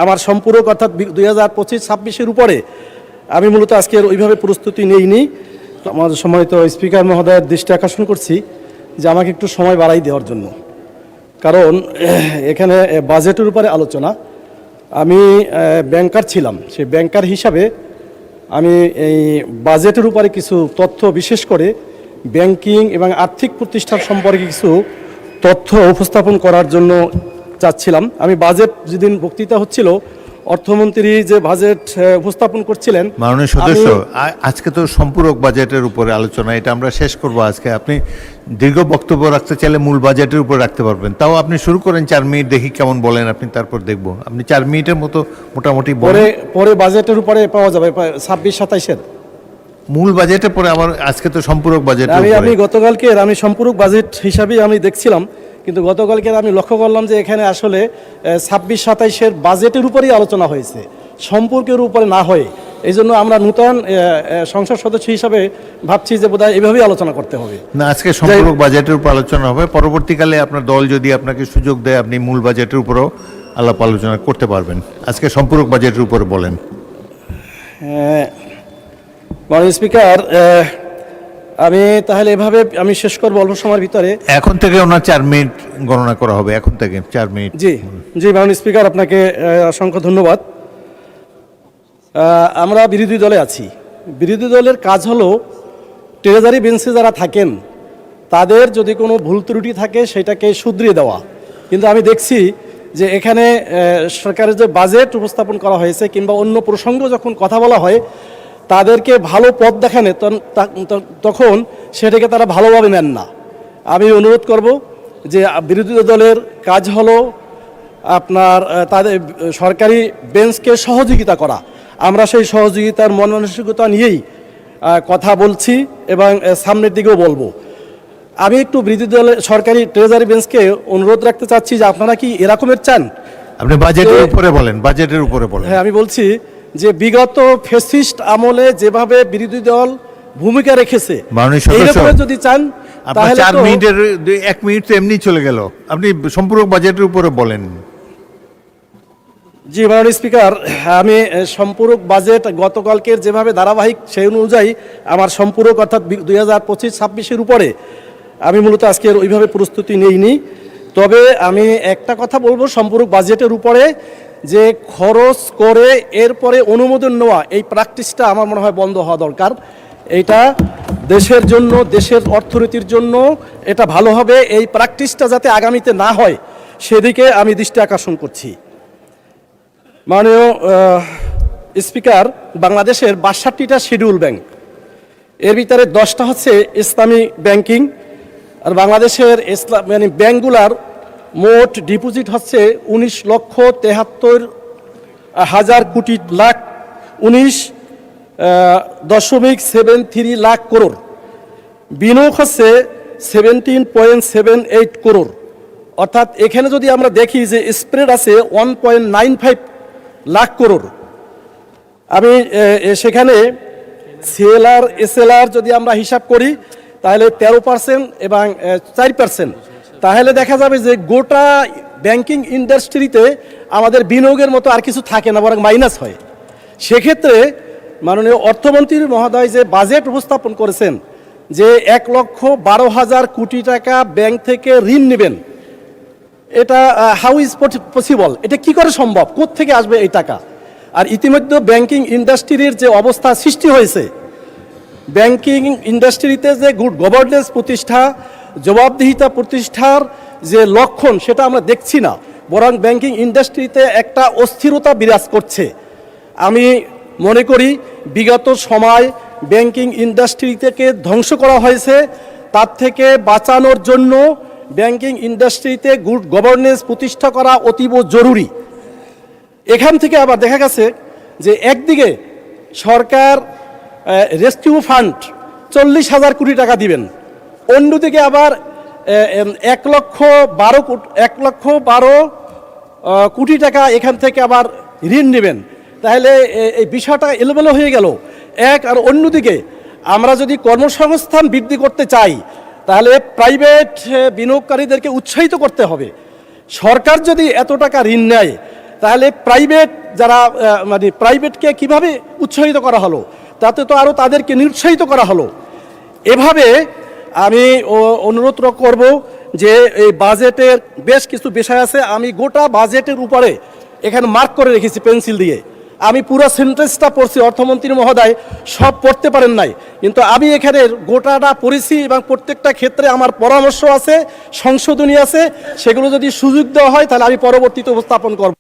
আমার সম্পূরক অর্থাৎ 2025-26-এর উপরে আমি মূলত আজকের ওইভাবে প্রস্তুতি নেইনি। আমার সম্মানিত স্পিকার মহোদয়ের দৃষ্টি আকর্ষণ করছি যে আমাকে একটু সময় বাড়াই দেওয়ার জন্য, কারণ এখানে বাজেটের উপরে আলোচনা। আমি ব্যাংকার ছিলাম, সেই ব্যাংকার হিসাবে আমি এই বাজেটের উপরে কিছু তথ্য, বিশেষ করে ব্যাংকিং এবং আর্থিক প্রতিষ্ঠান সম্পর্কে কিছু তথ্য উপস্থাপন করার জন্য চাচ্ছিলাম। আমি বাজেট যেদিন বক্তৃতা হচ্ছিল, অর্থমন্ত্রী যে বাজেট উপস্থাপন করছিলেন, মাননীয় সদস্য, আজকে তো সম্পূরক বাজেটের উপরে আলোচনা, এটা আমরা শেষ করব আজকে। আপনি দীর্ঘ বক্তব্য রাখতে চাইলে মূল বাজেটের উপর রাখতে পারবেন, তাও আপনি শুরু করেন 4 মিনিট, দেখি কেমন বলেন আপনি, তারপর দেখব। আপনি 4 মিনিটের মতো মোটামুটি পরে বাজেটের উপরে পাওয়া যাবে 26-27-এর মূল বাজেটের পরে। আমার আজকে তো সম্পূরক বাজেট। আমি গতকালকে আমি সম্পূরক বাজেট হিসাবেই আমি দেখছিলাম, কিন্তু গতকালকে আমি লক্ষ্য করলাম যে এখানে আসলে 26-27-এর বাজেটের উপরেই আলোচনা হয়েছে, সম্পর্কের উপরে না হয়ে। এই জন্য আমরা নূতন সংসদ সদস্য হিসাবে ভাবছি যে বোধহয় এভাবেই আলোচনা করতে হবে। না, আজকে সম্পূরক বাজেটের উপর আলোচনা হবে। পরবর্তীকালে আপনার দল যদি আপনাকে সুযোগ দেয়, আপনি মূল বাজেটের উপরও আলাপ আলোচনা করতে পারবেন। আজকে সম্পূরক বাজেটের উপরে বলেন। মাননীয় স্পিকার, আমি তাহলে এভাবে আমি শেষ করবো অল্প সময়ের ভিতরে। এখন থেকে ওনার 4 মিনিট গণনা করা হবে, এখন থেকে 4 মিনিট। জি জি, মাননীয় স্পিকার, আপনাকে অসংখ্য ধন্যবাদ। আমরা বিরোধী দলে আছি। বিরোধী দলের কাজ হলো ট্রেজারি বেঞ্চে যারা থাকেন তাদের যদি কোনো ভুল ত্রুটি থাকে সেটাকে শুধরিয়ে দেওয়া। কিন্তু আমি দেখছি যে এখানে সরকারের যে বাজেট উপস্থাপন করা হয়েছে কিংবা অন্য প্রসঙ্গ যখন কথা বলা হয়, তাদেরকে ভালো পথ দেখানে তখন সেটাকে তারা ভালোভাবে নেন না। আমি অনুরোধ করব যে বিরোধী দলের কাজ হলো আপনার তাদের সরকারি বেঞ্চকে সহযোগিতা করা। আমরা সেই সহযোগিতার মন মানসিকতা নিয়েই কথা বলছি এবং সামনের দিকেও বলবো। আমি একটু বিরোধী দলের সরকারি ট্রেজারি বেঞ্চকে অনুরোধ রাখতে চাচ্ছি যে আপনারা কি এরকমের চান? আপনি বাজেটের উপরে বলেন, বাজেটের উপরে বলেন। হ্যাঁ, আমি বলছি যে বিগত ফ্যাসিস্ট আমলে যেভাবে বিরোধী দল ভূমিকা রেখেছে, এইরকম যদি চান তাহলে 4 মিনিটের 1 মিনিট তো এমনি চলে গেল। আপনি সম্পূরক বাজেটের উপরে বলেন। জি মাননীয় স্পিকার, আমি সম্পূরক বাজেট গতকালকের যেভাবে ধারাবাহিক সেই অনুযায়ী আমার সম্পূরক অর্থাৎ 2025-26-এর উপরে আমি মূলত আজকের ওইভাবে প্রস্তুতি নেইনি। তবে আমি একটা কথা বলবো সম্পূরক বাজেটের উপরে, যে খরচ করে এরপরে অনুমোদন নেওয়া, এই প্র্যাকটিসটা আমার মনে হয় বন্ধ হওয়া দরকার। এইটা দেশের জন্য, দেশের অর্থনীতির জন্য এটা ভালো হবে। এই প্র্যাকটিসটা যাতে আগামীতে না হয় সেদিকে আমি দৃষ্টি আকর্ষণ করছি। মাননীয় স্পিকার, বাংলাদেশের 62টা শিডিউল ব্যাংক, এর ভিতরে 10টা হচ্ছে ইসলামী ব্যাংকিং। আর বাংলাদেশের ব্যাংকগুলার মোট ডিপোজিট হচ্ছে 19,70,000,19.73 লাখ করোড়। বিনিয়োগ হচ্ছে 17.78 করোড়। অর্থাৎ এখানে যদি আমরা দেখি যে স্প্রেড আছে 1.95 লাখ করোড়। আমি সেখানে সিএলআর এসএলআর যদি আমরা হিসাব করি তাহলে 13% এবং 4%, তাহলে দেখা যাবে যে গোটা ব্যাংকিং ইন্ডাস্ট্রিতে আমাদের বিনিয়োগের মতো আর কিছু থাকে না, বরং মাইনাস হয়। সেক্ষেত্রে মাননীয় অর্থমন্ত্রী মহোদয় যে বাজেট উপস্থাপন করেছেন যে 1,12,000 কোটি টাকা ব্যাংক থেকে ঋণ নেবেন, এটা হাউ ইজ পসিবল? এটা কি করে সম্ভব? কোত্থেকে আসবে এই টাকা? আর ইতিমধ্যে ব্যাংকিং ইন্ডাস্ট্রির যে অবস্থা সৃষ্টি হয়েছে, ব্যাংকিং ইন্ডাস্ট্রিতে যে গুড গভর্নেন্স প্রতিষ্ঠা, জবাবদিহিতা প্রতিষ্ঠার যে লক্ষণ সেটা আমরা দেখছি না, বরং ব্যাংকিং ইন্ডাস্ট্রিতে একটা অস্থিরতা বিরাজ করছে। আমি মনে করি বিগত সময় ব্যাংকিং ইন্ডাস্ট্রি থেকে ধ্বংস করা হয়েছে, তার থেকে বাঁচানোর জন্য ব্যাংকিং ইন্ডাস্ট্রিতে গুড গভর্নেন্স প্রতিষ্ঠা করা অতীব জরুরি। এখান থেকে আবার দেখা গেছে যে একদিকে সরকার রেস্কিউ ফান্ড 40,000 কোটি টাকা দিবেন, অন্যদিকে আবার 1,12 কোটি টাকা এখান থেকে আবার ঋণ নেবেন। তাহলে এই বিষয়টা এলোমেলো হয়ে গেল এক। আর অন্যদিকে আমরা যদি কর্মসংস্থান বৃদ্ধি করতে চাই তাহলে প্রাইভেট বিনিয়োগকারীদেরকে উৎসাহিত করতে হবে। সরকার যদি এত টাকা ঋণ নেয় তাহলে প্রাইভেট যারা মানে প্রাইভেটকে কিভাবে উৎসাহিত করা হলো, তাতে তো আরও তাদেরকে নিরুৎসাহিত করা হলো। এভাবে আমি অনুরোধ করব যে এই বাজেটের বেশ কিছু বিষয় আছে, আমি গোটা বাজেটের উপরে এখানে মার্ক করে রেখেছি পেন্সিল দিয়ে। আমি পুরো সেন্টেন্সটা পড়ছি, অর্থমন্ত্রী মহোদয় সব পড়তে পারেন নাই, কিন্তু আমি এখানে গোটাটা পড়েছি এবং প্রত্যেকটা ক্ষেত্রে আমার পরামর্শ আছে, সংশোধনী আছে, সেগুলো যদি সুযোগ দেওয়া হয় তাহলে আমি পরবর্তীতে উপস্থাপন করব।